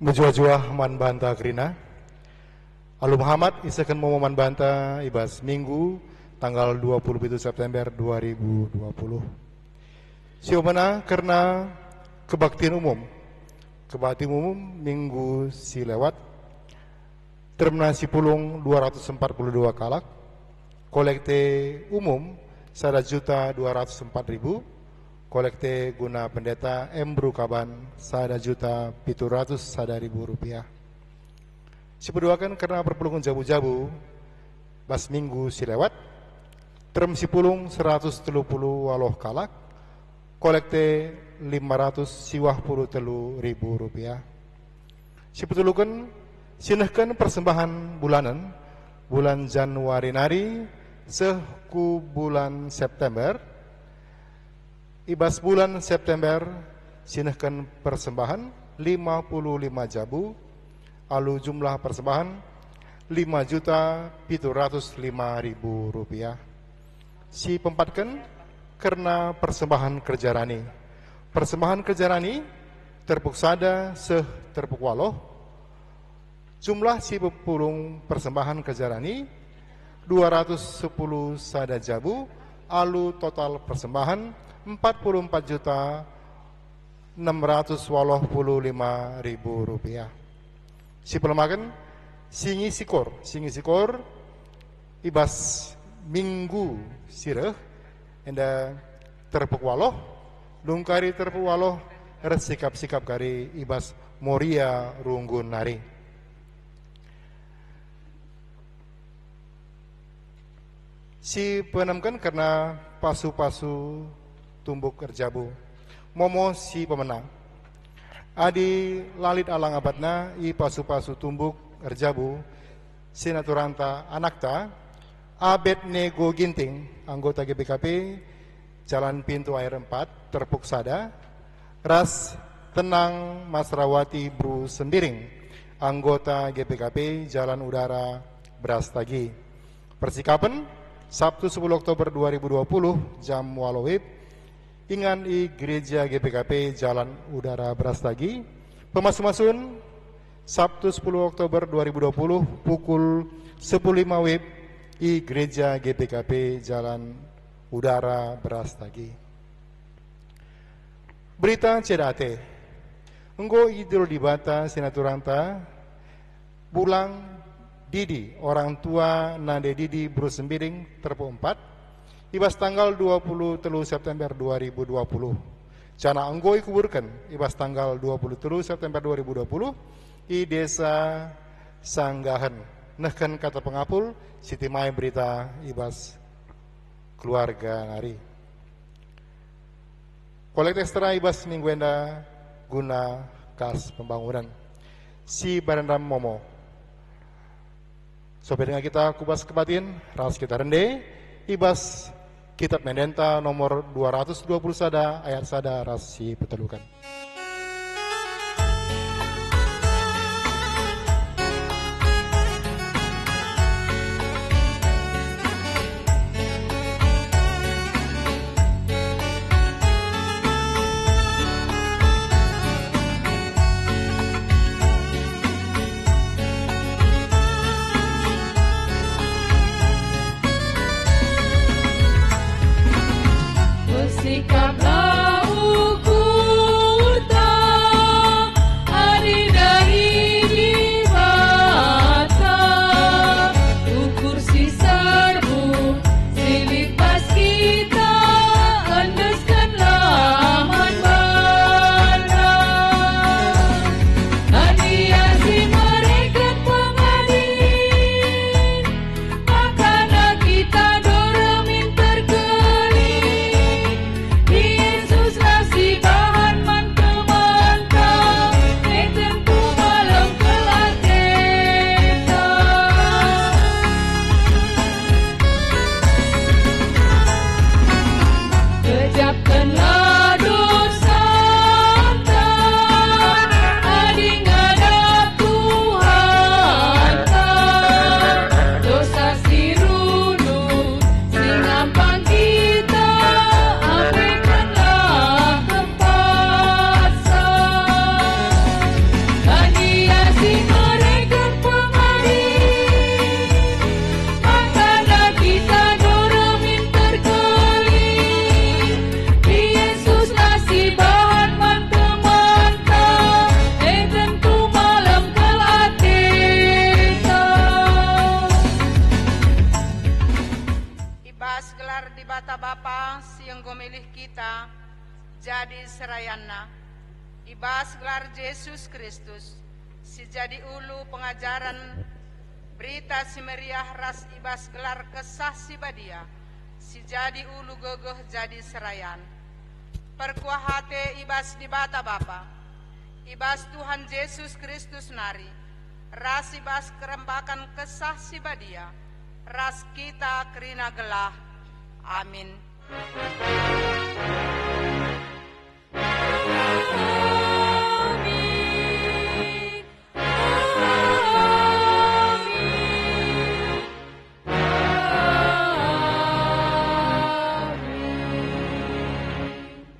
Mujua-jua man banta krina. Alu Muhammad isakan mau man banta ibas Minggu tanggal 27 September 2020. Siomana karena kebaktian umum. Kebaktian umum Minggu si lewat. Terminasi pulung 242 kalak. Kolekte umum 1.204.000. Kolekte guna pendeta Embru Kaban 1.700.000 rupiah. Sipeduakan karena perpulungan jabu-jabu bas Minggu si lewat. Term si pulung 130 waloh kalak. Kolekte 500.000 rupiah. Sipetulukan sinahkan persembahan bulanan bulan Januari nari seku bulan September. Ibas bulan September sinahkan persembahan 55 jabu, alu jumlah persembahan 5.705.000 rupiah. Si pempatkan karena persembahan kerjarani. Persembahan kerjarani terpuksada seh terpukwaloh. Jumlah si pepulung persembahan kerjarani 210 sada jabu, alu total persembahan 44.685.000 rupiah. Si pelemakan singi sikor ibas Minggu sireh enda terpukwaloh lungkari terpukwaloh resikap-sikap kari ibas Moria Runggun nari. Si penamkan karena pasu-pasu tumbuk kerjabu. Momo si pemenang. Adi lalit alang abadna i pasu-pasu tumbuk kerjabu. Sinaturanta anakta. Abed Nego Ginting, anggota GBKP, Jalan Pintu Air 4, Terpuksada. Ras Tenang Masrawati Bru Sembiring, anggota GBKP, Jalan Udara Brastagi. Persikapan Sabtu 10 Oktober 2020 jam walowib ingan i Gereja GBKP Jalan Udara Brastagi. Pemas-masun Sabtu 10 Oktober 2020 pukul 10.05 wib i Gereja GBKP Jalan Udara Brastagi. Berita cedate enggo idul dibata sinaturanta bulang Didi, orang tua Nade Didi Bru Sembiring terpu 4 ibas tanggal 23 September 2020. Cana anggoi kuburkan ibas tanggal 23 September 2020 di desa Sanggahan. Nahkan kata pengapul Siti Mai berita ibas keluarga nari. Kolekte ekstra ibas mingguenda guna kas pembangunan. Si Barandam Momo. Sobat dengan kita kubas kebatin, ras kita rende, ibas kitab Mendenta nomor 220 sada, ayat sada, ras si petelukan. Sikaplah Dia jadi serayana ibas gelar Yesus Kristus si jadi ulu pengajaran berita si meriah ras ibas gelar kesah si badia si jadi ulu gegeh jadi serayan perkuah hati ibas di bata Bapa ibas Tuhan Yesus Kristus nari ras ibas kerembakan kesah si badia ras kita kerina gelah amin.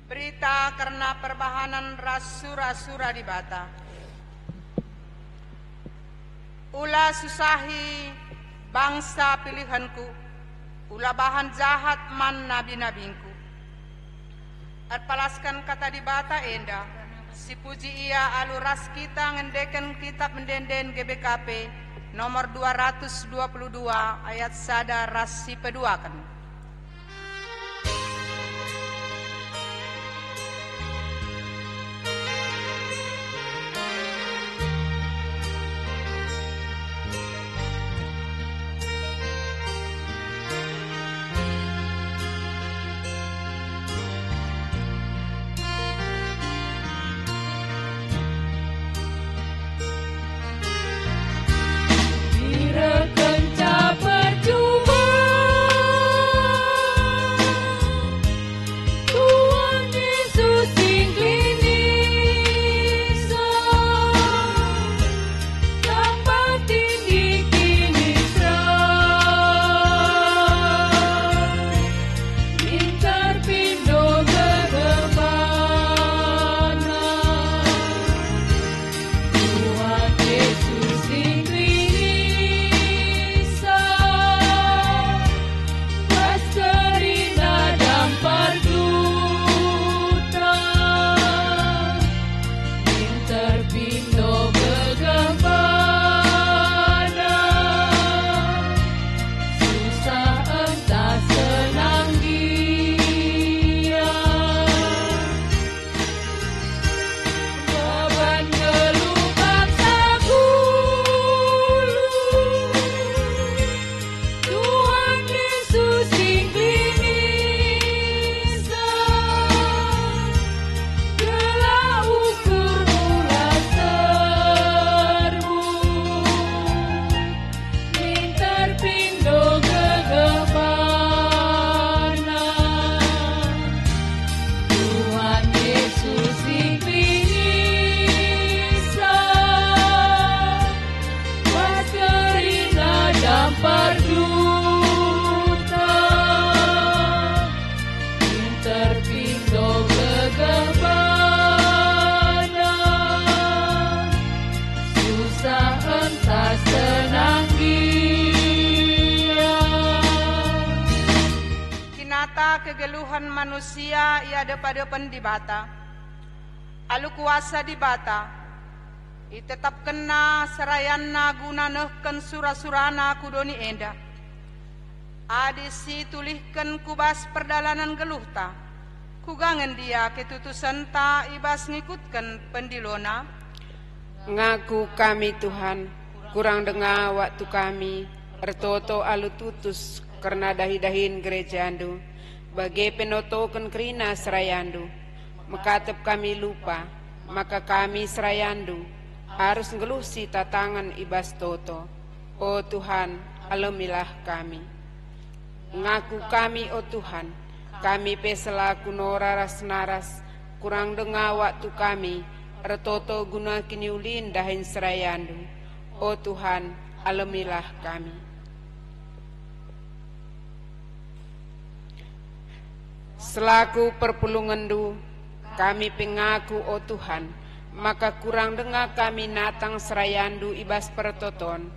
Berita karena perbahanan ras sura-sura di bata. Ulah susahi bangsa pilihanku, ulah bahan jahat man nabi-nabingku. Palaskan kata di bata enda, si puji ia aluras kita ngendeken kitab mendenden GBKP nomor 222 ayat sada ras si peduakan. Kegeluhan manusia ia depan di bata alu kuasa di bata i tetap kena serayanna guna nehken sura-surana kudoni enda adisi tulihken kubas perdalanan geluhta kugangen dia ketutusan ta ibas ngikutken pendilona ngaku kami Tuhan kurang dengar waktu kami ertoto alu tutus karena dahi-dahin gereja andu bagai penotoken kerina serayandu mekatep kami lupa maka kami serayandu harus ngelusi tatangan ibas toto oh Tuhan alamilah kami ngaku kami oh Tuhan kami peselaku noraras naras kurang dengar waktu kami ertoto guna kiniulin dahin serayandu oh Tuhan alamilah kami. Selaku perpulungandu kami pengaku oh Tuhan maka kurang dengar kami natang serayandu ibas pertoton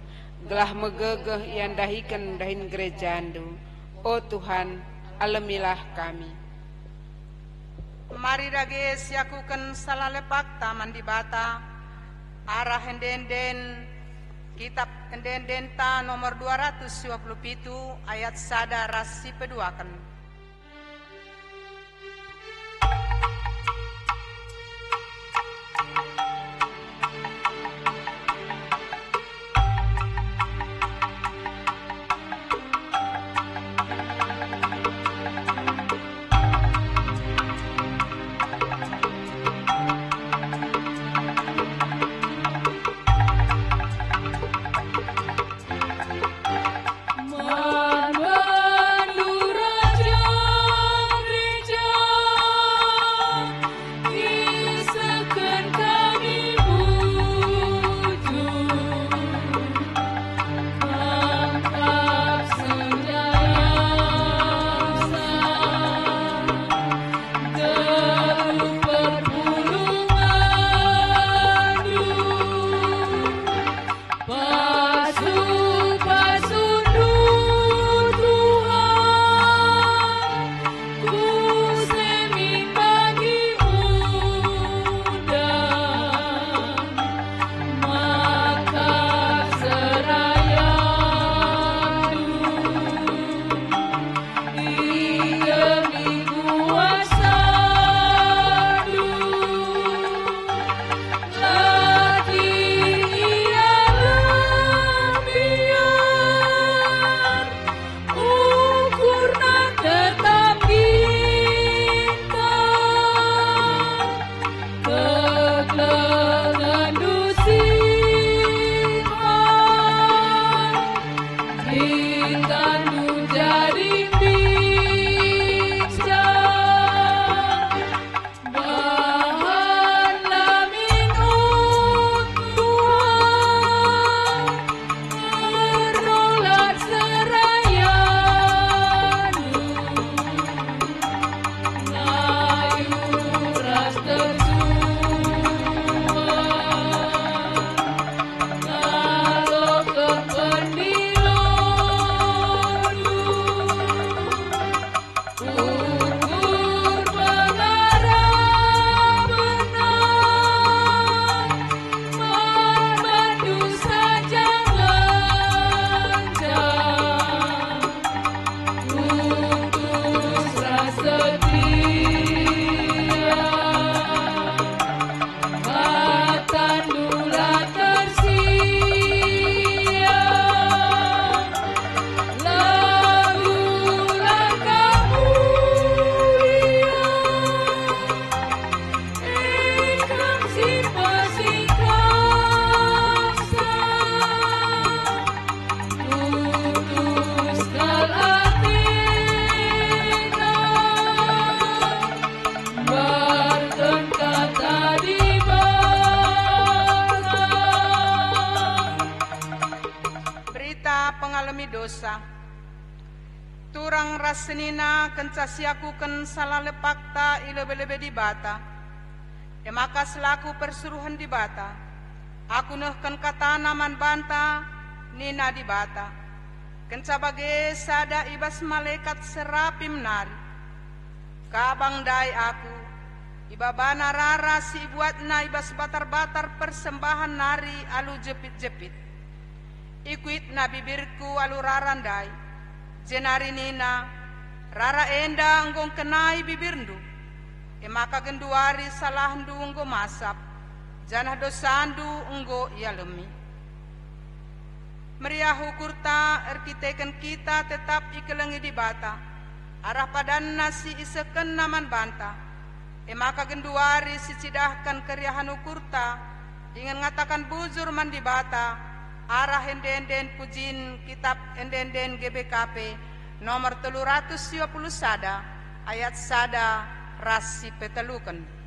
gelah megegeh yang dahikan dahin gerejandu oh Tuhan alamilah kami. Mari dage siakuken salalepak taman di bata arah hendenden kitab hendenden ta nomor 227 ayat sada ras si peduakan. dosa. Turang rasenina kencasiakuken salah lepakta ilebe-lebe di bata. Maka selaku persuruhan di bata, aku nehken kata naman banta nina di bata. Kenca bage sada ibas malaikat serapi menari. Kabang dai aku, ibabana rara si buatna ibas batar-batar persembahan nari alu jepit-jepit. Ikuit na bibirku alu rarandai, jenari nina, rara enda anggong kenai bibirndu. Maka genduari salahndu enggo masap, janah dosandu enggo ialemi. Meriah hukurta erkiteken kita tetap ikelengi di bata, arah padan nasi iseken naman banta. Maka genduari si cidahkan keriahan ukurta, dengan ngatakan bujur man di bata, arah enden-enden pujin kitab enden-enden GBKP nomor 320 sada, ayat sada rasi peteluken.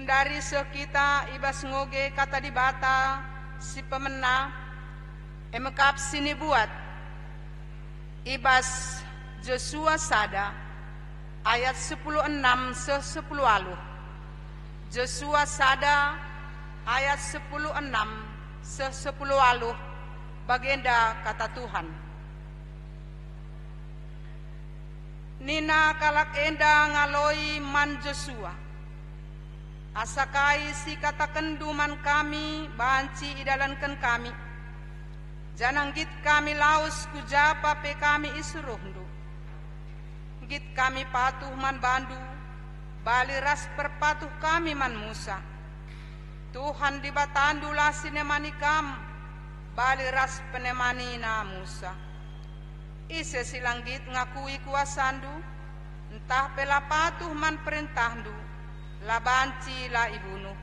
Dari sekita ibas ngoge kata di bata si pemena emekap sini buat ibas Joshua sada ayat 10:6 se 10 aluh. Joshua sada ayat 10:6 se 10 aluh bagenda kata Tuhan. Nina kalak enda ngaloi man Joshua. Asakai si kata kenduman kami banci idalankan kami. Janang git kami laus kujapa pe kami isuruhndu. Git kami patuh man bandu, bali ras perpatuh kami man Musa. Tuhan di batandu lasinemani kam, bali ras penemani na Musa. Ise silang git ngakui kuasandu, entah pela patuh man perintahdu. La banci la ibunuh,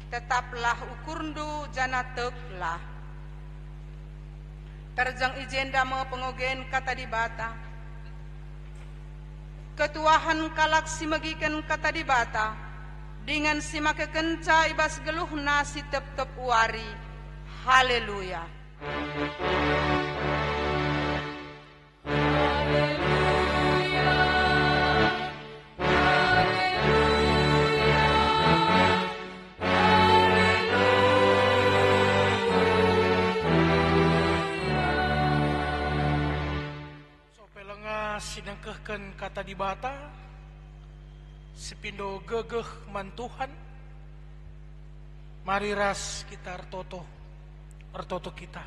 tetaplah ukurndu jana teklah. Terjang ijenda me pengogen kata di bata. Ketuahan kalak si megiken kata di bata, dengan si make kenca ibas geluh nasi tep-tep uari. Haleluya. Haleluya. Haleluya. sinahkan kata di bata sepindo gegeh man Tuhan. Mari ras kita artoto kita.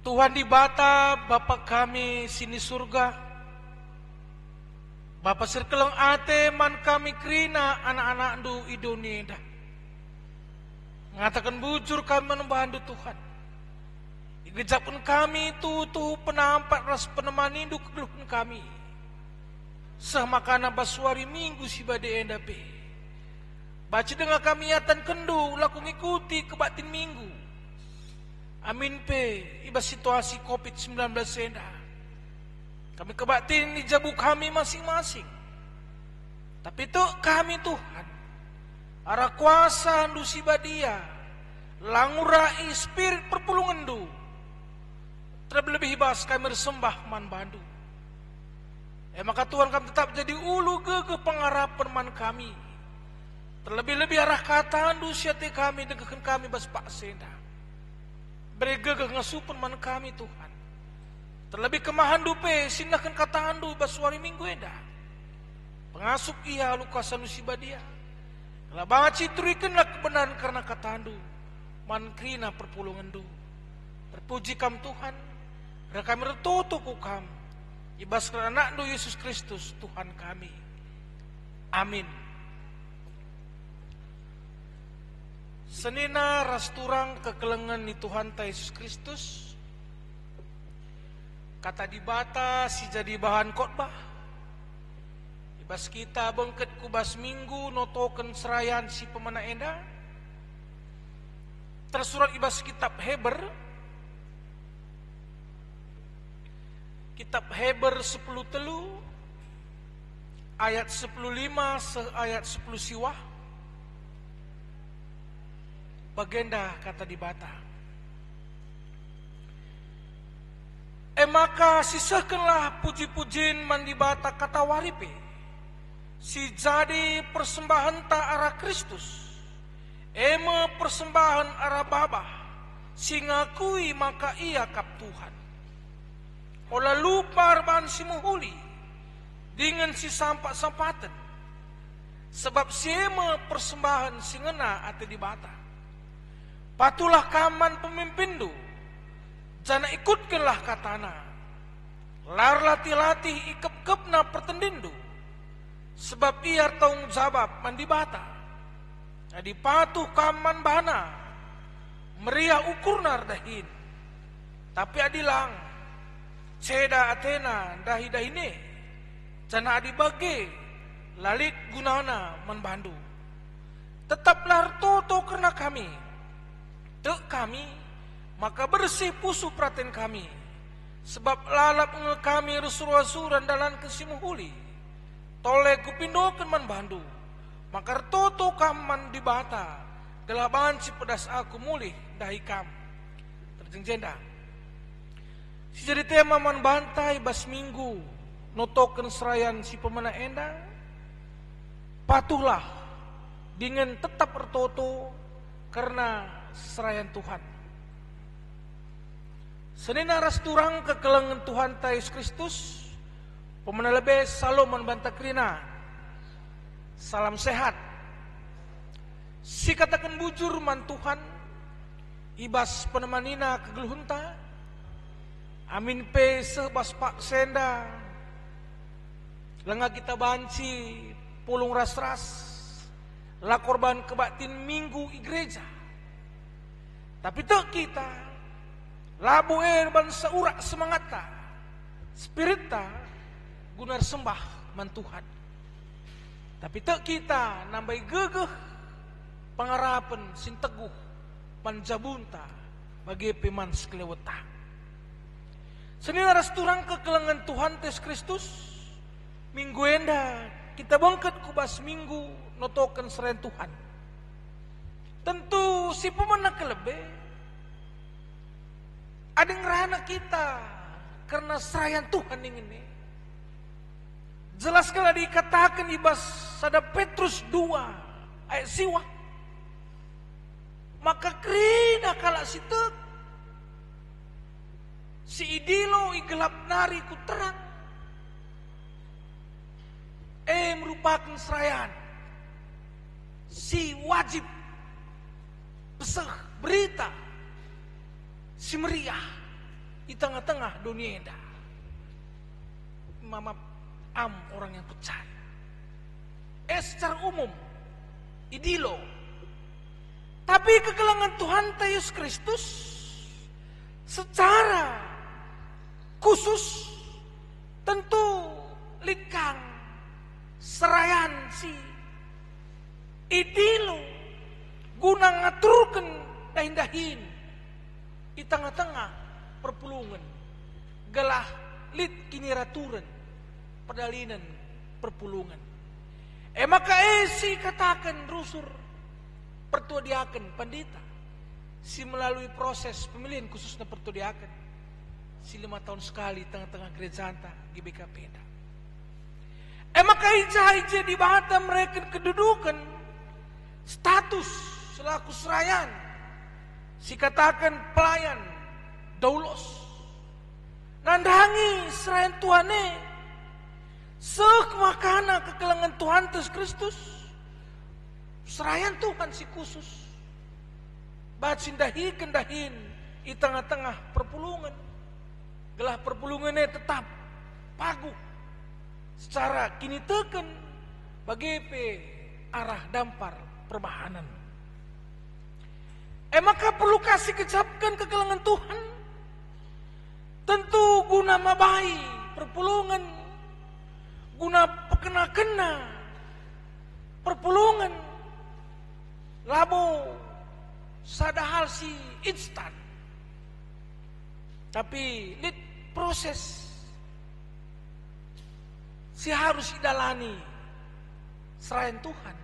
Tuhan di bata Bapa kami sini surga, Bapa sirkeleng ate man kami krina anak-anak du Indonesia. Ngatakan bujur kami membantu Tuhan. Igejapkan kami tu penampak ras penemani du kegeluhan kami. Semakana baswari minggu si bade endape. Baca dengan kami atan kendu laku ngikuti kebatin minggu. Amin pe iba situasi COVID-19 enda. Kami kebatin di jabu kami masing-masing. Tapi itu kami Tuhan. Ara kuasa ndu si badia. Langurai spirit perpulungan du. Terlebih hibas kami bersembah man bandu. Maka Tuhan kami tetap jadi ulu gegeh pengharapan man kami. Terlebih-lebih arah kata andu siate kami degekan kami bas pak senda. Beri gegeh ngasupan man kami Tuhan. Terlebih kemahan dupe sindahkan kata andu bas wari minggu eda. Pengasup ia lukasan usibadia. Kalau banget citurikanlah kebenaran karena kata andu. Man krina perpulungan du. Terpuji kam Tuhan. Dan kami retutu ku kam. Ibas kerana anak Yesus Kristus Tuhan kami. Amin. Senina rasturang kekelengan ni Tuhan ta Yesus Kristus. Kata di bata si jadi bahan khotbah. Ibas kita bengket kubas minggu notoken serayan si pemana enda. Tersurat ibas kitab Heber. Kitab Heber 10 telu ayat 15 ayat 10 siwah. Bagenda kata di bata. Maka sisakanlah puji-pujian man di bata kata waripe. Si jadi persembahan ta arah Kristus. Ema persembahan arah babah. Si ngakui maka ia kap Tuhan. Ola lupa arban si muhuli dengan si sampak-sampatan. Sebab siema persembahan si ngena ate di bata. Patulah kaman pemimpin du. Jana ikutkanlah katana. Lar latih-latih ikep-kepna pertendindu. Sebab ia tanggung jawab mandi bata. Jadi patuh kaman bana. Meriah ukurna dahin. Tapi adilang. Ceda Athena dahi-dahine. Jana adibage. Lalit gunana menbandu. Tetaplah toto karena kami. Tek kami. Maka bersih pusu praten kami. Sebab lalap nge kami resur-rasuran dalam kesimuhuli. Toleh kupindokan menbandu. Maka toto kaman dibata. Gelaban si pedas aku mulih dahi kam. Terjengjenda. Si jadi tema man bantai bas minggu notoken serayan si pemana enda. Patuhlah dengan tetap bertoto karena serayan Tuhan. Senina rasturang kekelengan Tuhan ta Yesus Kristus. Pemana lebih Salomon bantakrina. Salam sehat. Si katakan bujur man Tuhan. Ibas penemanina kegeluhunta. Amin pe sebas pak senda. Lenga kita banci pulung ras-ras. La korban kebatin minggu i gereja. Tapi tak kita labu ban seurak semangata. Spirita gunar sembah man Tuhan. Tapi tak kita nambai gegeh pangarapan sin teguh panjabunta bagi peman sekeleweta. Senina rasturang kekelengan Tuhan Yesus Kristus. Minggu enda kita bangket kubas minggu notokan serayan Tuhan. Tentu si pemana kelebe ada ngerana kita karena serayan Tuhan ini. Jelas kalau dikatakan ibas sada Petrus 2 ayat siwa. Maka krina kala situ Si idilo igelap nari ku terang. Merupakan serayaan. Si wajib pesah berita. Si meriah di tengah-tengah dunia indah. Mama orang yang percaya. Secara umum idilo. Tapi kegelangan Tuhan Yesus Kristus secara khusus tentu likang serayan si idilo guna ngaturkan dahin-dahin di tengah-tengah perpulungan gelah lit kini raturan perdalinan perpulungan. Maka si katakan rusur pertuadiakan pandita si melalui proses pemilihan khususnya pertuadiakan si 5 tahun sekali tengah-tengah gereja anta GBKP. Maka ija di bahata mereka kedudukan status selaku serayan si katakan pelayan daulos nandangi serayan Tuhane sek makana kekelangan Tuhan Yesus Kristus serayan Tuhan si khusus bacindahi kendahin di tengah-tengah perpulungan gelah perpulungannya tetap pagu secara kini teken bagi arah dampar perbahanan. Maka perlu kasih kecapkan kekelangan Tuhan tentu guna mabai perpulungan guna pekena-kena perpulungan labo sada hal si instan tapi lit proses si harus idalani serayan Tuhan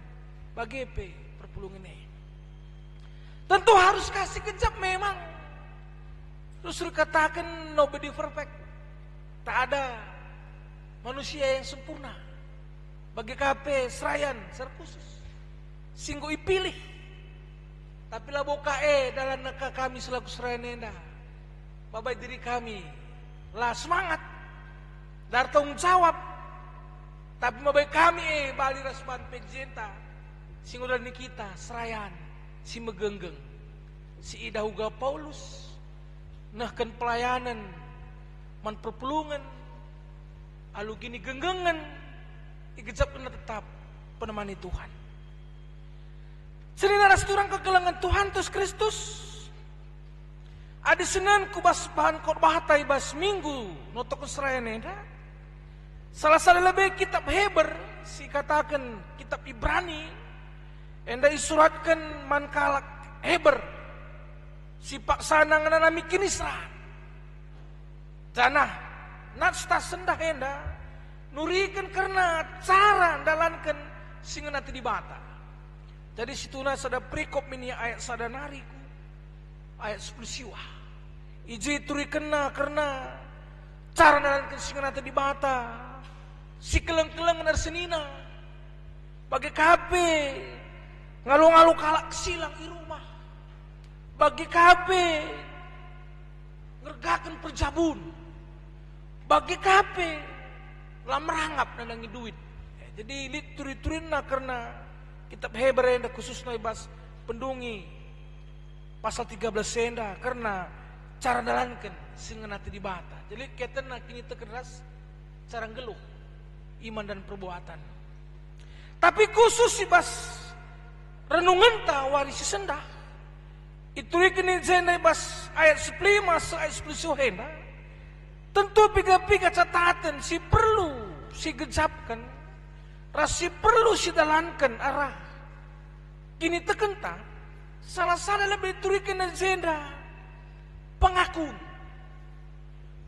bagi perpulungan ini tentu harus kasih kejap memang terus katakan nobody perfect tak ada manusia yang sempurna bagi KP serayan secara khusus singgo ipilih tapi labo dalam neka kami selaku serayan enda babai diri kami lah semangat dar tanggung jawab tapi babai kami bali rasban pejenta singgo dari kita serayan si megenggeng si idahuga Paulus nahkan pelayanan man perpulungan alu gini genggengan igejap tetap penemani Tuhan. Cerita rasturang kegelangan Tuhan Yesus Kristus. Adi Senin kubas bahan khotbah ibas minggu notok serayan enda. Salah satu lebih kitab Heber si katakan kitab Ibrani enda isuratkan mankalak Heber si pak sanang nami kini serat. Janah nasta sendah enda nurikan karena cara dalankan singa nanti dibata. Jadi situna sada prikop mini ayat sada nariku ayat 10 siwa. Iji turi kena karena cara dalankan singa nanti dibata. Si keleng-keleng narsenina bagi kape ngalu-ngalu kalak silang di rumah. Bagi kape ngergakan perjabun. Bagi kape lah merangap nandangi duit. Jadi lit turi-turin karena kitab Heber yang khusus ibas pendungi pasal 13 senda karena cara dalankan singa nanti dibata. Jadi kita nak kini tekeras cara ngeluh iman dan perbuatan. Tapi khusus ibas renungan ta warisi sendah. Itu kini senda ibas ayat 15 ayat 10 senda. Tentu piga-piga catatan si perlu si gejapkan, rasi perlu si dalankan arah. Kini tekenta, salah lebih turikan agenda pengakun.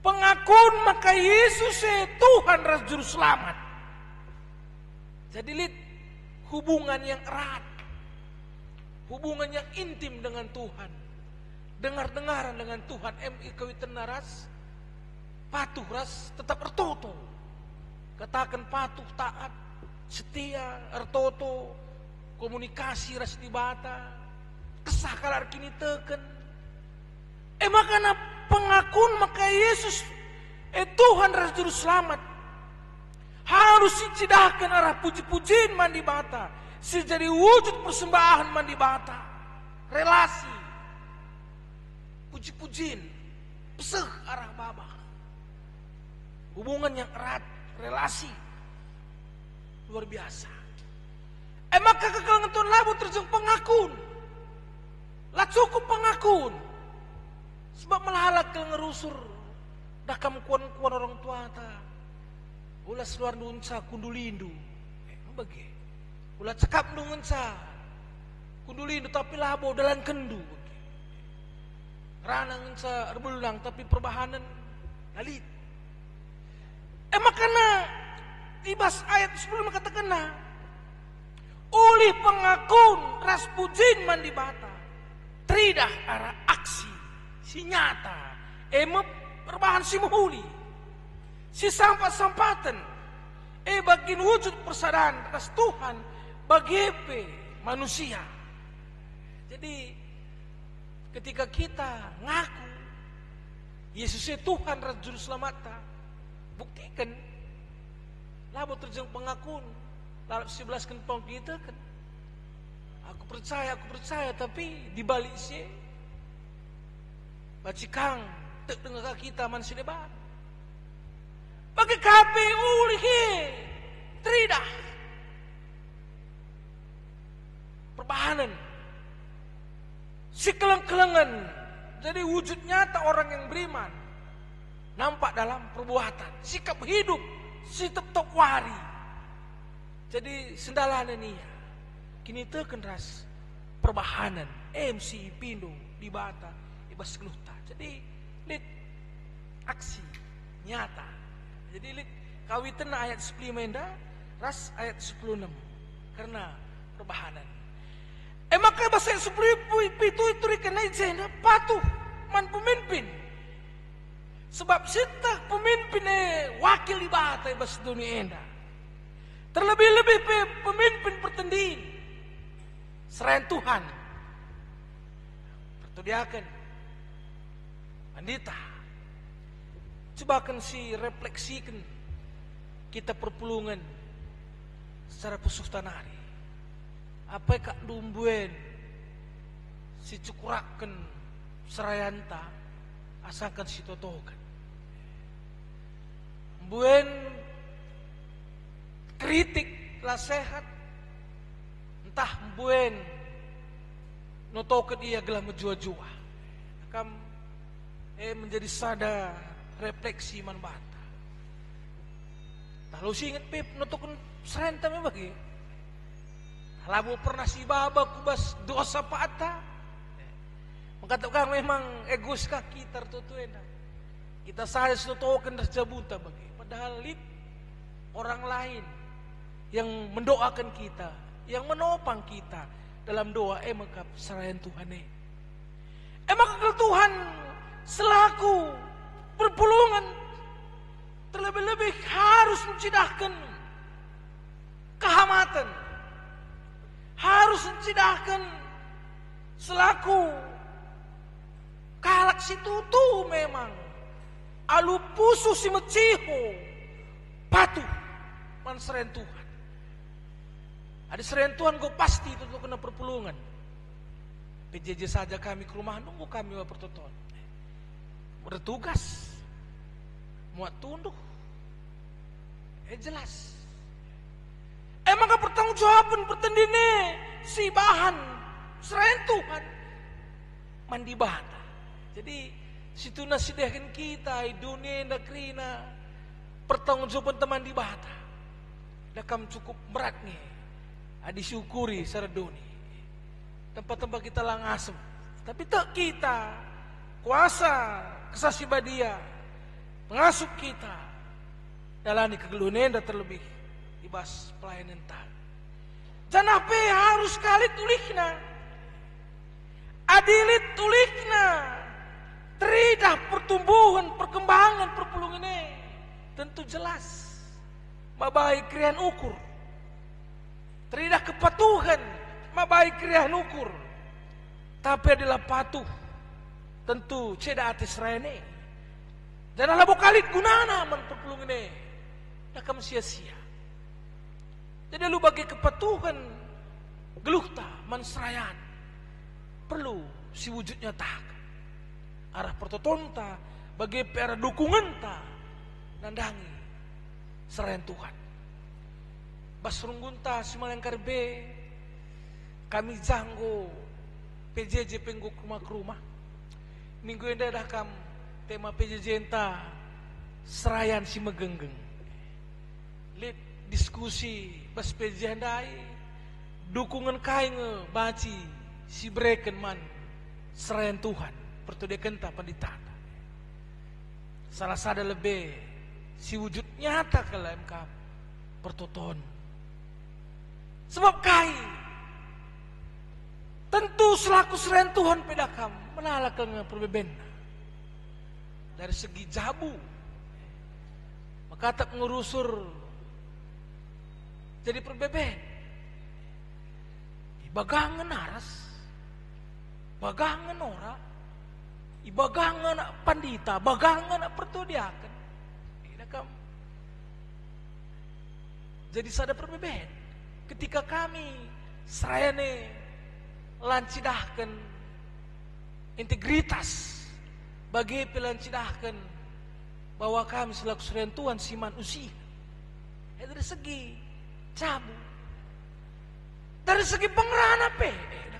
Pengakun maka Yesus Tuhan ras juru selamat. Jadi lihat hubungan yang erat, hubungan yang intim dengan Tuhan, dengar-dengaran dengan Tuhan. Kawitan ras patuh ras tetap ertoto. Katakan patuh, taat, setia, ertoto, komunikasi ras dibata, kesah kalar kini teken. Makana pengakuan maka Yesus Tuhan Raja Juru Selamat harus dicidahkan arah puji-pujian mandi bata, sejadi wujud persembahan mandi bata, relasi, puji-pujian, peseh arah baba, hubungan yang erat, relasi luar biasa. Maka kekal ngetun labu terjeng pengakun, lah cukup pengakun, sebab melahalak ke ngerusur, dah kamu kuan-kuan orang tua ta, ulah seluar nunca kundulindu, bagi, ulah cekap nunca kundulindu tapi labo dalam kendu, rana nunca rebelang tapi perbahanan lalit. Makanya ibas ayat 10 mengatakan ulih pengakun ras pujin mandi bata tridah arah aksi si nyata perbahan si muhuli si sampat-sampatan bagian wujud persadaran atas Tuhan bagi manusia. Jadi ketika kita ngaku Yesusnya Tuhan Raja Juru Selamat, buktikan labo terjeng pengakun lalu 11 kentong kita kan aku percaya tapi dibalik sih bacikang tek dengar kita man sineban bagi KPU lihe tridah perbahanan si keleng-kelengan jadi wujud nyata orang yang beriman nampak dalam perbuatan sikap hidup si tetap wari. Jadi sendalana nih ya, kini teken ras perbahanan MC Pindo di Bata ibas keluta. Jadi lit aksi nyata. Jadi lit kawitan ayat 10 menda ras ayat 16 karena perbahanan. Maka bahasa 10 itu kena izin patuh man pemimpin. Sebab sita pemimpin wakil di Bata ibas dunia enda. Terlebih-lebih pemimpin pertanding serayan Tuhan pertudiakan pandita coba kan si refleksikan kita perpulungan secara pusuh tanari apa kak dumbuen si cukurakan serayanta asalkan si totokan buen kritik lah sehat entah buen notokan ia gelah menjua-jua akan menjadi sada refleksi man bata lalu si ingat pip notokan serenta me bagi lalu pernah si baba kubas dosa pata mengatakan memang egois kah kita tertutuena kita saya notokan dah jabuta bagi padahal lit orang lain yang mendoakan kita, yang menopang kita dalam doa maka serayan Tuhan maka Tuhan selaku perpulungan terlebih-lebih harus mencidahkan kehamatan, harus mencidahkan selaku kalak si tutu memang alu pusu si meciho patuh man serayan Tuhan. Ada serayan Tuhan gue pasti itu kena perpulungan. PJJ saja kami ke rumah nunggu kami pertoton. Bertugas, muat tunduk, jelas. Maka pertanggungjawaban pertandine si bahan serayan Tuhan mandi bata. Jadi situ nasidahin kita dunia nakrina pertanggungjawaban teman di bata. Dakam cukup berat nih. Disyukuri secara doni tempat-tempat kita langasem tapi tak kita kuasa kesasi badia mengasup kita dalani kegeluhan dan terlebih ibas pelayanan tak janah pe harus kali tulihna adilit tulihna teridah pertumbuhan perkembangan perpulungan ini tentu jelas mabai krian ukur teridah kepatuhan mabai kriah nukur tapi adalah patuh tentu ceda atis rene. Dan ala bokalit gunana man perpulungan ini. Nakam sia-sia. Jadi lu bagi kepatuhan gelukta mansrayan perlu si wujudnya tak arah pertotonta bagi pera dukungan ta nandangi serayan Tuhan. Basrunggunta simalengkar B kami janggo PJJ pengguk rumah ke rumah minggu ini dah kam tema PJJ enta serayan si megenggeng lid diskusi bas PJJ ndai dukungan kain baci si breken man serayan Tuhan pertudekan ta panditata salah sada lebih si wujud nyata kalau MK pertoton sebab kai tentu selaku serayan Tuhan pedakam menalakan dengan perbeben dari segi jabu maka tak ngurusur jadi perbeben bagangan aras bagangan ora ibagangan pandita bagangan pertudiakan jadi sada perbeben ketika kami serayane lancidahkan integritas bagi pelancidahkan bahwa kami selaku serayan Tuhan si manusia dari segi cabu dari segi pengerana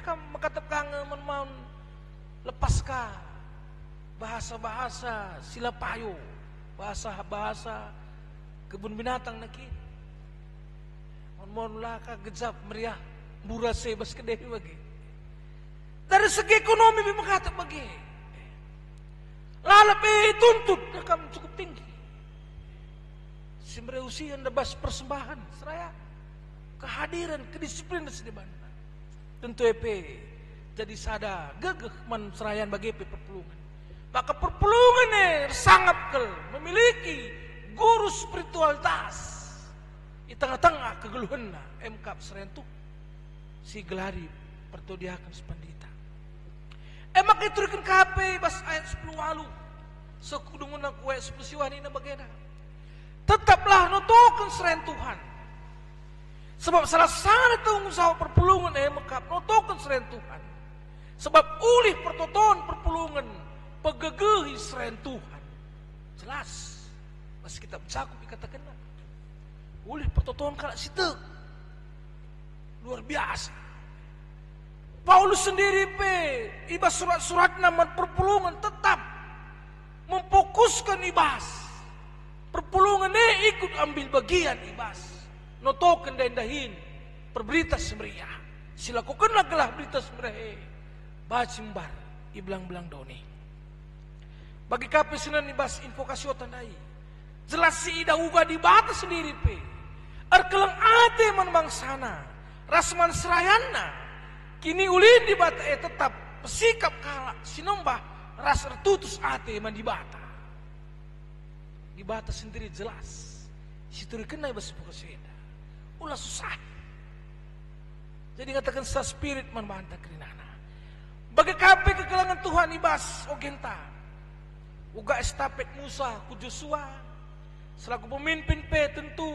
kam makatap kangen mau lepaskah bahasa-bahasa silapayo bahasa-bahasa kebun binatang nakit mohon laka gejap meriah burase bas kedai bagi dari segi ekonomi makatap bagi lalap tuntut rekam cukup tinggi simre usia anda bas persembahan seraya kehadiran kedisiplinan sedebana tentu EP jadi sada gegeh man serayan bagi EP perpulungan maka perpulungan sangat kel memiliki guru spiritualitas di tengah-tengah kegeluhan MK serayan tu si gelari pertudiakan sepandita emak iturikan KP bas ayat 10 walu sekudungun aku ayat 10 siwani na bagena tetaplah notokan serayan Tuhan sebab salah sana tanggung jawab perpulungan MK notokan serayan Tuhan sebab ulih pertoton perpulungan pegegehi serayan Tuhan jelas masih kita cakup dikatakan ulih pertoton kalak situ luar biasa Paulus sendiri ibas surat-surat nama perpulungan tetap memfokuskan ibas perpulungan ikut ambil bagian ibas notokan dan dahin perberita semeriah silakukanlah gelah berita semeriah bacimbar iblang-belang doni bagi kape sinan ibas invokasi tandai jelas si ida uga di batas sendiri arkelang ate man bangsana rasman serayana kini ulin di bata tetap sikap kalak sinembah ras tertutus ate man di bata sendiri jelas situ kena ibas pokoseda ulah susah jadi katakan sa spirit man banta kerinana bagi kape kegelangan Tuhan ibas ogenta uga estafet Musa ku Joshua selaku pemimpin tentu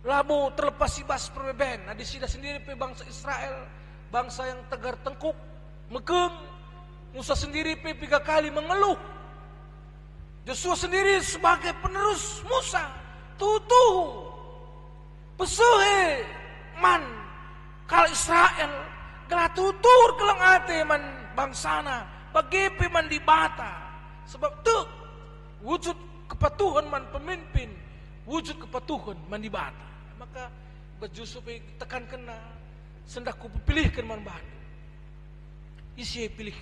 labo terlepas ibas perbeben di sida sendiri bangsa Israel bangsa yang tegar tengkuk megeng Musa sendiri 3 kali mengeluh Joshua sendiri sebagai penerus Musa tutuh pesuhe man kal Israel gelah tutur kelang ate man bangsana bagi man di bata sebab tuh wujud kepatuhan man pemimpin wujud kepatuhan man di bata maka Yusuf tekan kena sendak ku pilihkan man batu isi pilih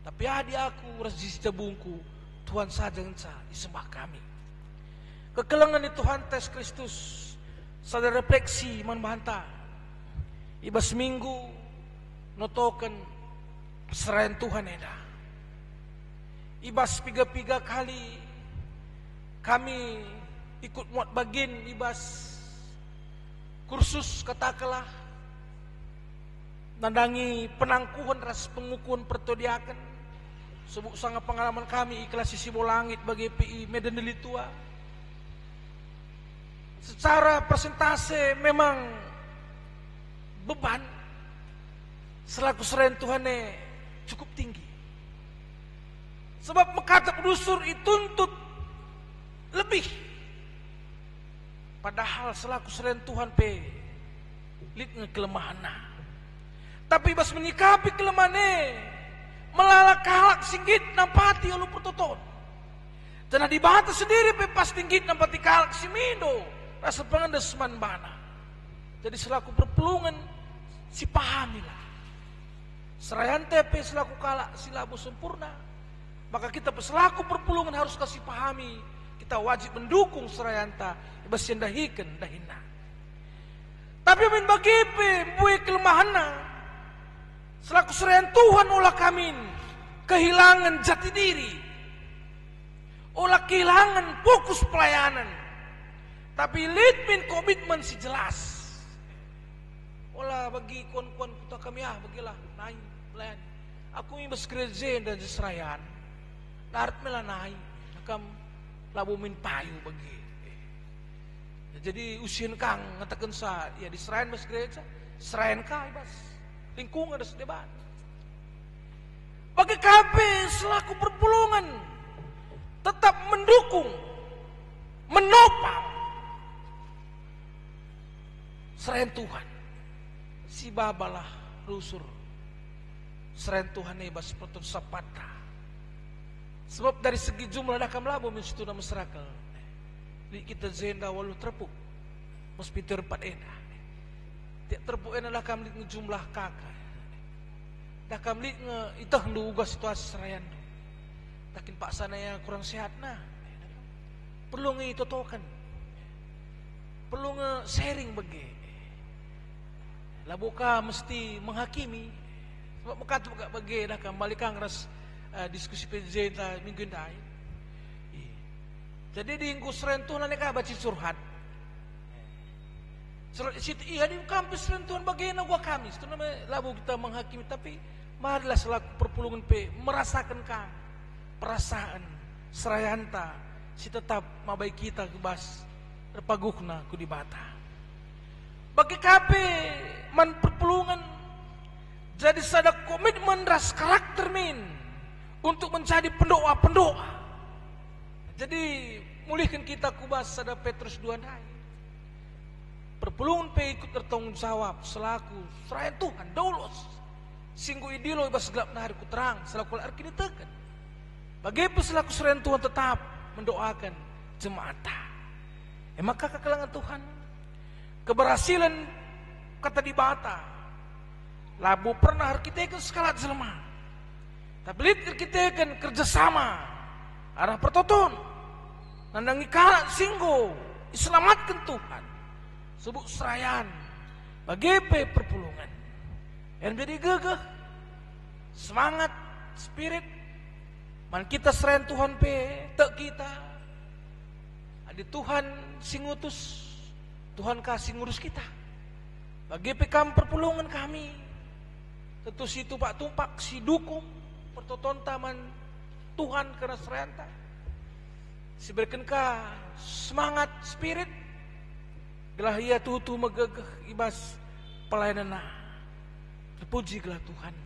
tapi adi aku rasjis tabungku Tuhan saja enca disembah kami kekelangan di Tuhan tes Kristus sadar refleksi man banta ibas minggu notokan serayan Tuhan eda ibas 3 kali kami ikut muat bagin ibas kursus katakanlah nandangi penangkuhan ras pengukuhan pertodiakan Sebut sangat pengalaman kami ikhlas isi langit bagi PI Medan Delitua. Secara persentase memang beban selaku serayan Tuhan cukup tinggi. Sebab mekatap dusur dituntut lebih. Padahal selaku serayan Tuhan lit kelemahan. Tapi bas menyikapi kelemahan melalak halak singgit nampati ulu pertoton. Dan di batas sendiri pas tinggit nampati kalak simindo rasa pengendes manbana. Jadi selaku perpulungan si pahamilah. Serayan tepe selaku kalak silabu sempurna. Maka kita selaku perpulungan harus kasih pahami. Kita wajib mendukung serayanta. Ibas yang dahikan dahina. Tapi min bagi buih kelemahanna. Selaku serayan Tuhan olah kami kehilangan jati diri, olah kehilangan fokus pelayanan. Tapi litmin komitmen si jelas. Olah bagi kuan-kuan kuta kami bagilah naik pelayan. Aku ibas gereja dan serayan. Larat mela naik, nakam labu min payu bagi. Jadi usin kang ngatakan sa ya di serayan mas gereja, serayan ka ibas. Lingkungan ada sedebat. Bagi kami selaku perpulungan tetap mendukung, menopang serayan Tuhan. Si babalah rusur serayan Tuhan bas pertun sapata. Sebab dari segi jumlah dah kam labu mensitu nama serakal. Di kita zenda walu terpuk. Hospital 4 ena. Tiap terpuk ena dah kam jumlah kakak. Dah kam itah ndu uga situasi serayan. Takin pak sana yang kurang sehat nah. Perlu ngitotokan. Perlu sharing bagi. Labuka mesti menghakimi. Sebab mekat buka bagi dah kam balik kang ras diskusi PJ minggu ini. Jadi di ingkus rentuhan neka baca surhat. Surat situ iya di kampus rentuhan bagian gua kami. Itu namanya labu kita menghakimi tapi marilah selaku perpulungan merasakan kang perasaan serayanta si tetap mabai kita kebas terpaguhna ku dibata. Bagi kape man perpulungan jadi sada komitmen ras karakter min untuk menjadi pendoa-pendoa. Jadi mulihkan kita kubas sada Petrus 2 dai. Perpulungan ikut bertanggung jawab selaku serayan Tuhan daulos. Singgu idilo ibas gelap nahari ku terang selaku arki ditekan. Bagi selaku serayan Tuhan tetap mendoakan jemaata. Maka kekelangan Tuhan keberhasilan kata di bata. Labu pernah kita skala jelema. Tapi kita kan kerjasama arah pertoton nandangi kalah singgo diselamatkan Tuhan sebut serayan bagi perpulungan yang jadi gagah semangat spirit man kita serayan Tuhan tak kita ada Tuhan singutus Tuhan kasih ngurus kita bagi kam perpulungan kami tentu situ Pak Tumpak si dukung pertoton taman Tuhan karena seranta siberkenkah semangat spirit gelah ia tutu megegeh ibas pelayanan terpuji gelah Tuhan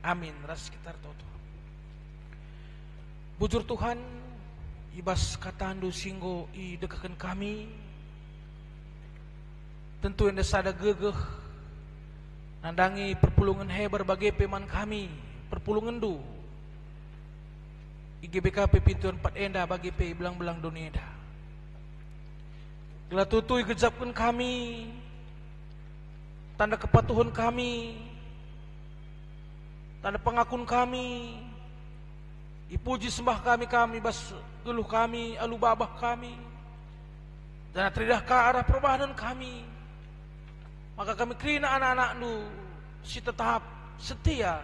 amin ras sekitar toto bujur Tuhan ibas katandu singgo i dekakan kami tentu yang desada gegeh nandangi perpulungan hebar bagi peman kami perpulungan du IGBK Pintuan 4 enda bagi belang-belang dunia dah. Gelah tutui gejapkan kami tanda kepatuhan kami tanda pengakun kami ipuji sembah kami bas geluh kami alu babah kami dan tridah ke arah perubahan kami maka kami kerina anak-anak nu si tetap setia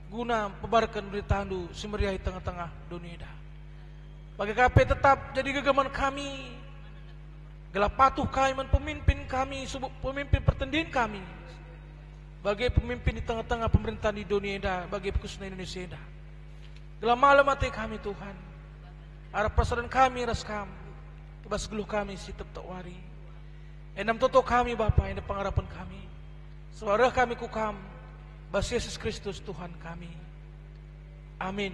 guna pebarkan berita handu semeriah di tengah-tengah dunia dah. Bagi KP tetap jadi gegaman kami. Gelah patuh kami pemimpin kami, pemimpin pertandingan kami. Bagi pemimpin di tengah-tengah pemerintahan di dunia dah, bagi khususnya Indonesia dah. Gelam malam hati kami Tuhan. Arah perasaan kami ras kami. Kebas geluh kami si tetap wari. Enam toto kami Bapa, ini pengharapan kami. Suara kami kukam. Bas Yesus Kristus Tuhan kami. Amin.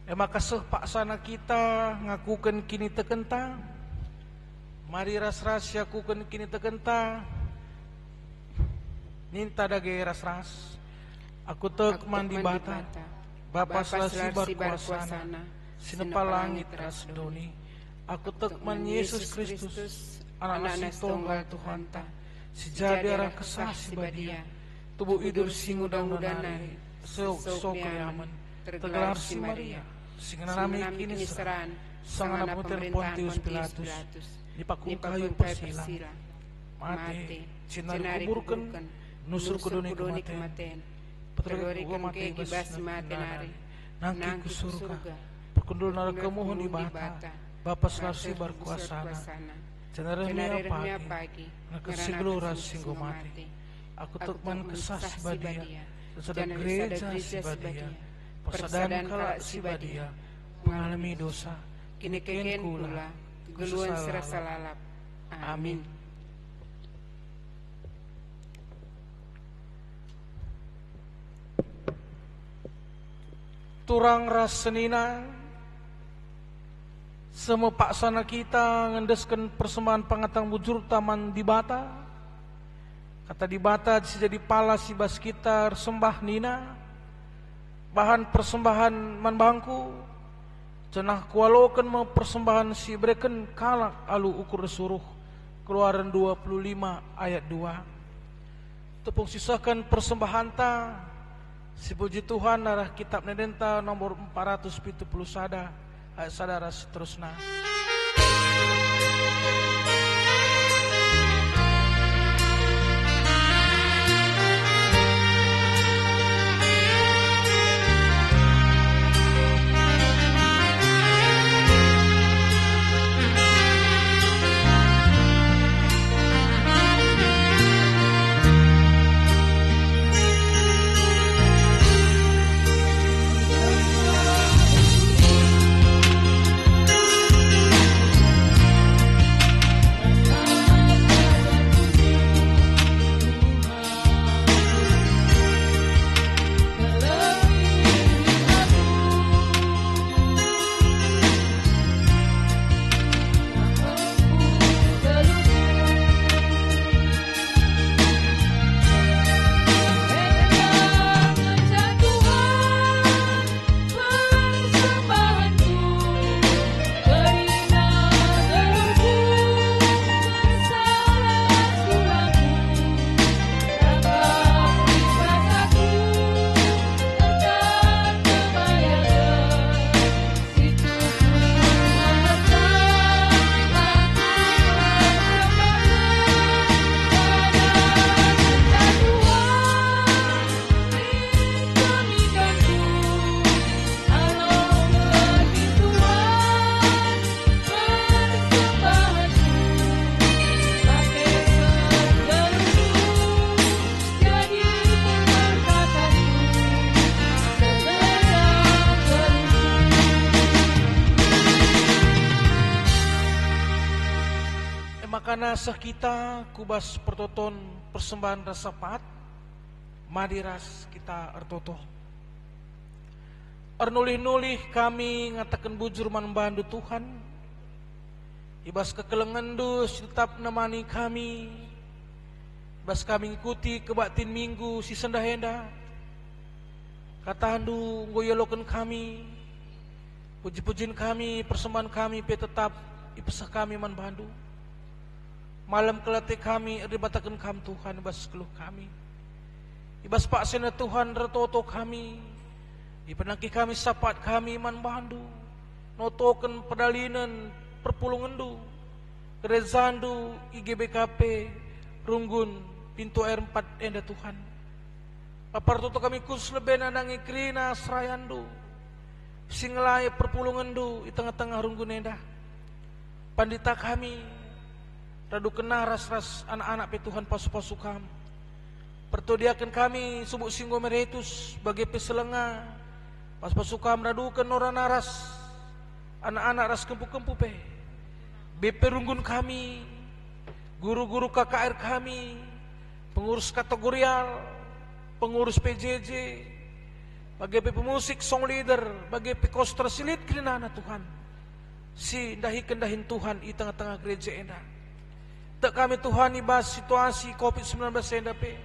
Terima kasih Pak Sana kita ngakukan kini tekenta. Mari ras-ras yakukan kini tekenta. Ninta dage ras-ras. Aku tek mandi bata. Bapa selasi berkuasana. Sinepa langit ras doni. Aku tek man Yesus Kristus. Anak nasi tunggal Tuhan ta. Si jadi arah kesah si badia. Tubuh hidup singu dangunari. Sok yaman. Tegelar si Maria. Singanami kini seran. Sangat puter Pontius Pilatus. Dipaku kayu persila. Mati. Cinari kuburkan. Nusur kudoni kematen. Petrorikan ke kibas matenari. Nangki ku surga. Perkundul naraka mohon ibata. Bapa selasi berkuasana. Cenaremia pagi. Nakasigluras singgo mati. Aku tekman kesah si badia. Sedang gereja si badia. Persadaan kala si badia. Mengalami dosa. Kini keken kula. Geluan serasa lalap. Amin. Turang ras senina. Semua paksana kita ngendeskan persembahan pangatang bujur taman di bata. Kata di bata jadi pala si bas kita sembah nina. Bahan persembahan man bangku. Cenah kualokan mau persembahan si breken kalak alu ukur suruh. Keluaran 25 ayat 2. Tepung sisakan persembahan ta. Si puji Tuhan arah kitab nedenta nomor 470 sada. Ayat sadara seterusnya. Nasah kita kubas pertoton persembahan rasa pat madiras kita ertoto ernulih-nulih kami ngatakan bujur manbandu Tuhan ibas kekelengan dus tetap nemani kami ibas kami ikuti kebatin minggu si sendahenda kata handu ngoyolokan kami puji-pujin kami persembahan kami pe tetap ipesah kami manbandu. Malam kelate kami ribatakan kam Tuhan ibas keluh kami. Ibas paksena Tuhan retoto kami. Ipenaki kami sapat kami man bandu. Notoken pedalinan perpulungandu. Gerezandu IGBKP Runggun pintu air 4 enda Tuhan. Papar toto kami kus lebena nangi krina serayandu. Singlai perpulungandu di tengah-tengah Runggun enda. Pandita kami Radu kena ras-ras anak-anak pe Tuhan pasu-pasu kam. Pertodiakan kami subuk singgo meretus bagi peselenga. Pas pasuka meradukan orang naras. Anak-anak ras kempu-kempu pe. BP runggun kami. Guru-guru KKR kami. Pengurus kategorial. Pengurus PJJ. Bagi pemusik song leader. Bagi pekostra silit kerinana Tuhan. Si kendahin Tuhan di tengah-tengah gereja enda. Tak kami Tuhan ibas situasi COVID-19 enda pe.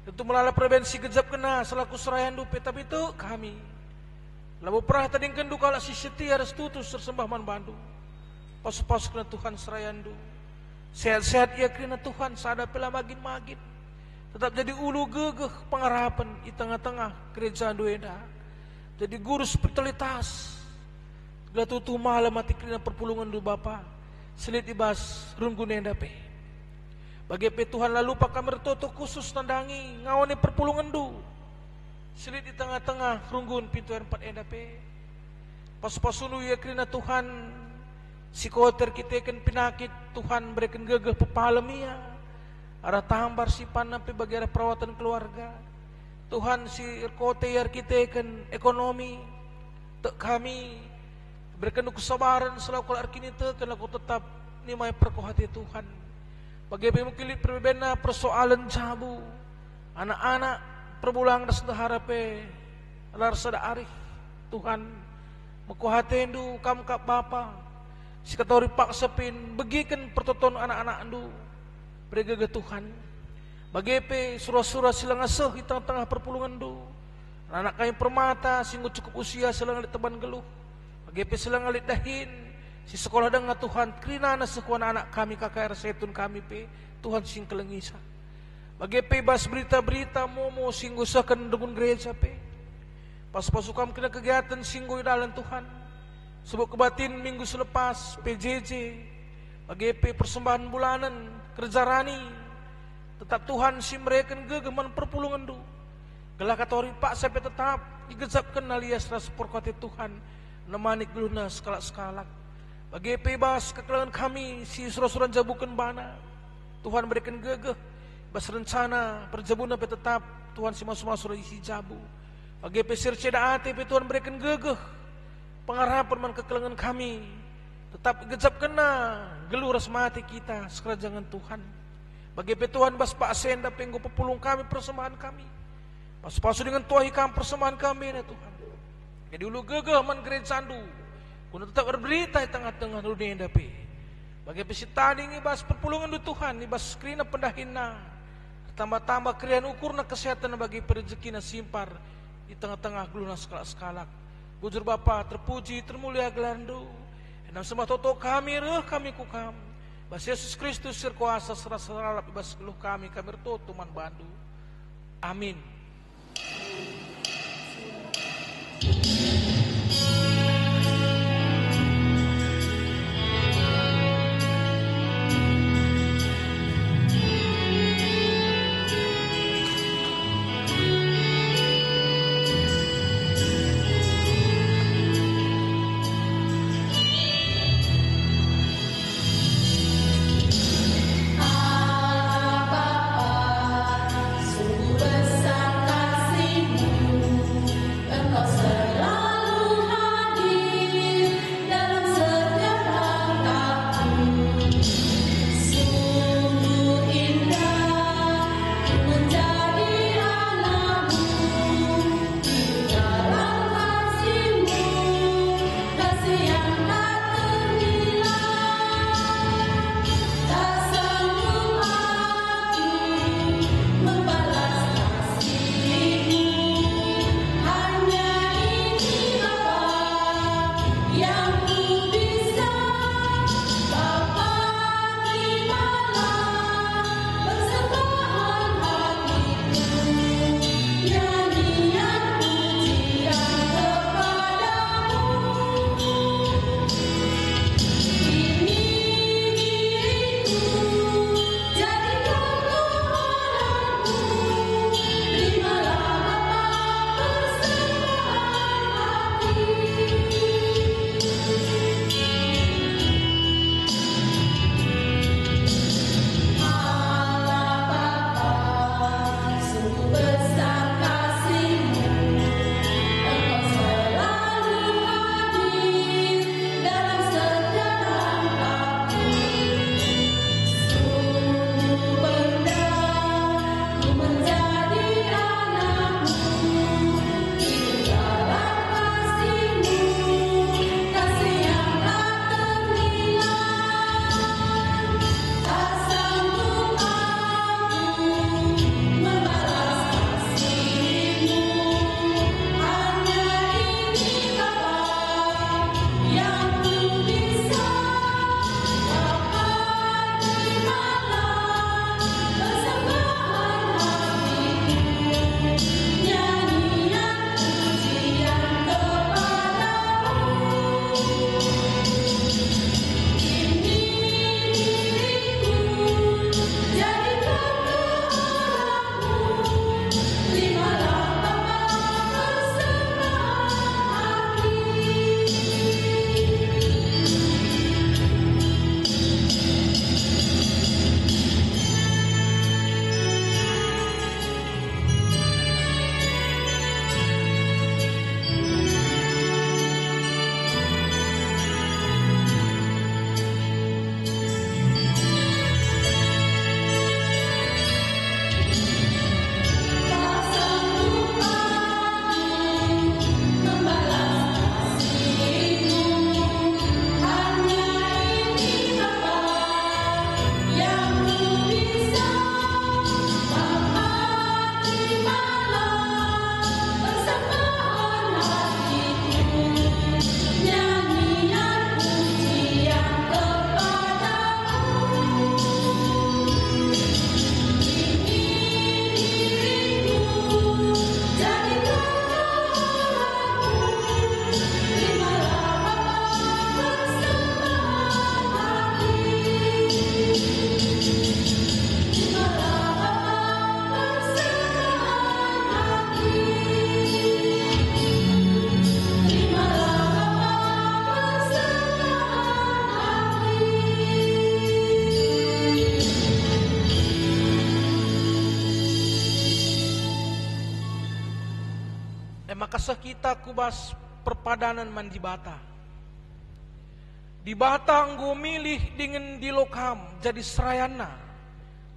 Tentu melalui prevensi gejap kena selaku serayan dupe. Tapi itu kami. Lalu perah tadi kendu kalau si setia harus tutus tersembah man bandu. Pas-pas kena Tuhan serayan du. Sehat-sehat ia kena Tuhan sada pela magin-magin. Tetap jadi ulu gegeh pengharapan di tengah-tengah gereja enda. Jadi guru spiritualitas. Gila tutuh malam mati kena perpulungan du Bapa. Selit ibas runggun enda pe. Bagi pe Tuhan lalu pak kami toto khusus tandangi ngawani perpulungan du. Selit di tengah-tengah runggun pintu empat enda pe. Pas-pasunu ya kena Tuhan psikoter kita kan penyakit Tuhan berikan gegeh pepalemia. Arah tambar si panampe bagi arah perawatan keluarga. Tuhan si kote yar kita kan ekonomi. Tak kami berikan kesabaran selaku kalau kini tekan aku tetap nimai perkohati Tuhan. Bagi mungkin perbedaan persoalan jabu. Anak-anak perbulang das harape alar sada arif Tuhan mekuhati ndu kam kap bapa. Si katori pak sepin begikan pertoton anak-anak ndu. Bergege Tuhan. Bagi pe surah-surah silang aseh di tengah-tengah perpulungan ndu. Anak kami permata singguh cukup usia silang alit teban geluh. Bagi pe silang alit dahin. Si sekolah dengan Tuhan kerina sekuan anak kami KKR setun kami pe Tuhan sing kelengisa. Bagi pe bas berita-berita momo singguh sakan dengan gereja pe. Pas pasukam kena kegiatan singguh dalam Tuhan. Sebab kebatin minggu selepas PJJ. Bagi pe persembahan bulanan kerja rani. Tetap Tuhan si mereka gegeman perpulungan du. Gelah katori pak sampai tetap digezapkan alias ras perkati Tuhan. Nemanik luna sekalak-sekalak. Bagi bebas kekeliruan kami si surah-surah jabukan bana. Tuhan berikan gegeh. Bas rencana perjabunan tetap Tuhan si masuk-masuk isi jabu. Bagi pesir ceda ate Tuhan berikan gegeh. Pengharapan man kekeliruan kami. Tetap gejap kena geluh ras mati kita sekerajangan Tuhan. Bagi Tuhan bas pak senda penggo pepulung kami persembahan kami. Pas-pasu dengan tuahi kami persembahan kami ya Tuhan. Jadi ulu gegeh man gereja andu. Kuna tetap berberita di tengah-tengah dunia enda pe. Bagi pesitading ibas perpulungan du Tuhan, ibas skrina pendahina. Tambah-tambah krian ukurna kesehatan bagi perejekina simpar di tengah-tengah geluna sekalak-sekalak. Bujur Bapa terpuji termulia gelandu. Enam sembah toto kami reh kami kukam. Bas Yesus Kristus sir kuasa serasa ibas geluh kami bertoto man bandu. Amin. Sungguh besar Maka kita kubas perpadanan man di bata. Di bata anggo milih dengan dilokam jadi serayana.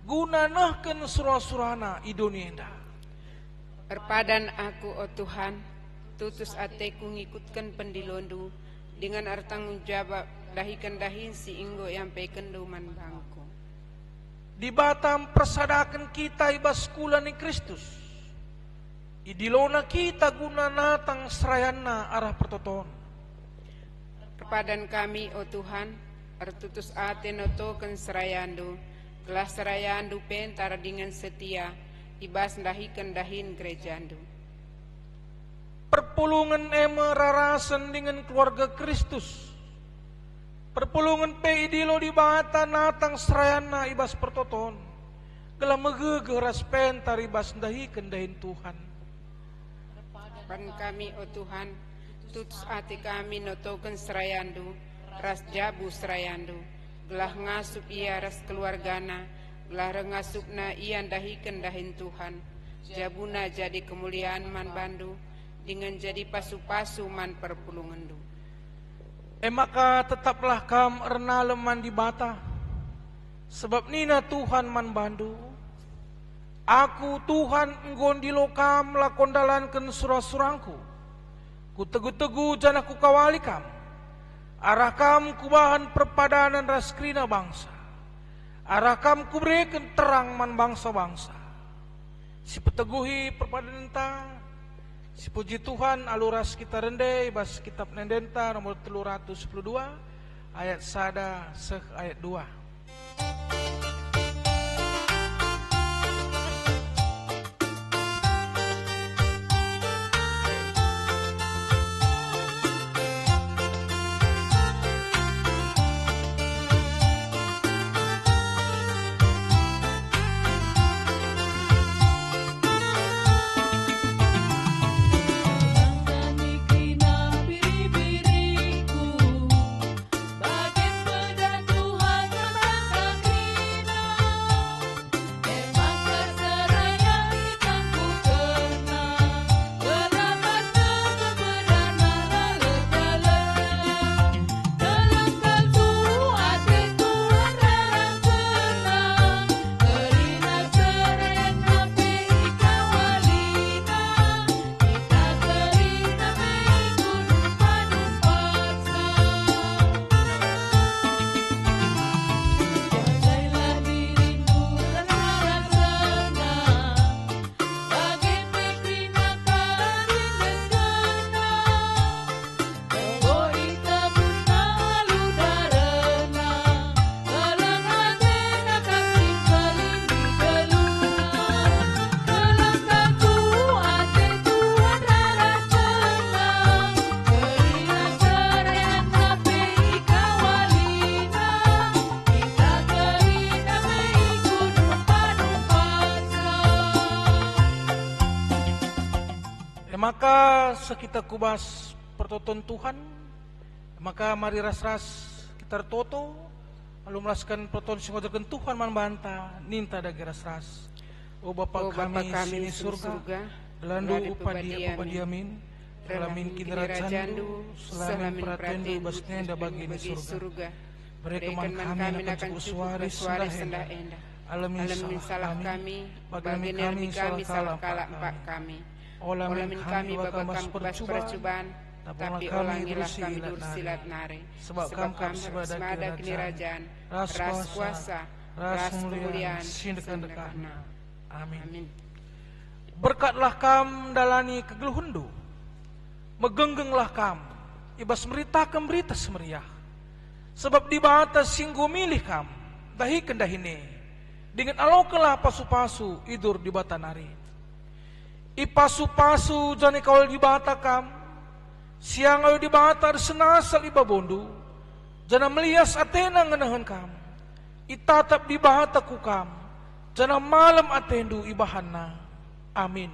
Guna nahken surah-surahna idonienda. Perpadan aku, oh Tuhan, tutus ateku ngikutkan pendilondu, dengan artanggung jawab dahikan dahin si inggo yang pekenduman bangku. Di batam persadakan kita ibas kula ni Kristus. Idilona kita guna natang serayana arah pertoton. Perpadan kami, oh Tuhan, artutus ate notoken serayandu, telah serayandu pentara dengan setia, ibas dahikan dahin gerejandu. Perpulungan eme rarasan dengan keluarga Kristus. Perpulungan pe idilo di bata natang serayana ibas pertoton. Gelah megegeras pentar ibas dahikan dahin Tuhan. Perpadan kami, oh Tuhan, tutus ate kami notoken serayandu, ras jabu serayandu, gelah ngasup ia ras keluargana, gelah rengasupna ian dahikan dahin Tuhan, jabuna jadi kemuliaan man bandu, dengan jadi pasu-pasu man perpulungandu. Maka tetaplah kam ernalem man di bata, sebab nina Tuhan man bandu. Aku Tuhan nggondilo kam lakondalanken surah-surangku. Ku tegu-tegu jana ku kawali kam. Arah kam kubahan perpadanan raskrina bangsa. Arah kam kuberikan terang man bangsa-bangsa. Si peteguhi perpadanan ta, si puji Tuhan aluras kita rendai bas kitab Nendenta nomor 312 ayat 1 seh ayat 2. Maka sekita kubas pertoton Tuhan, maka mari ras-ras kita toto, lalu melaskan pertoton singodakan Tuhan man banta, ninta dagi ras-ras. O Bapa kami sini surga, belandu upadiamin, selamin kinerajandu, selamin pratendu basnenda bagi ni surga. Berikan kami nak uswari senda enda, alamin salah kami, bagi kami salah kalak kami. Olamin kami babakan percubaan, tapi olangilah kami dursilat nare. Sebab kami semada kerajaan, ras kuasa, ras kemuliaan, sindekan-dekana. Amin. Berkatlah kam dalani kegeluhundu, megenggenglah kam, ibas meritakan berita semeriah. Sebab di batas singgu milih kam, dahikan dahine, dengan alokalah pasu-pasu idur di batanari. Ipasu-pasu jani kawal di bata kam, siang ayo di bata senasal ibabondu, jana melias atena ngenahan kam, itatap di bata ku kam, jana malam atendu ibahana. Amin.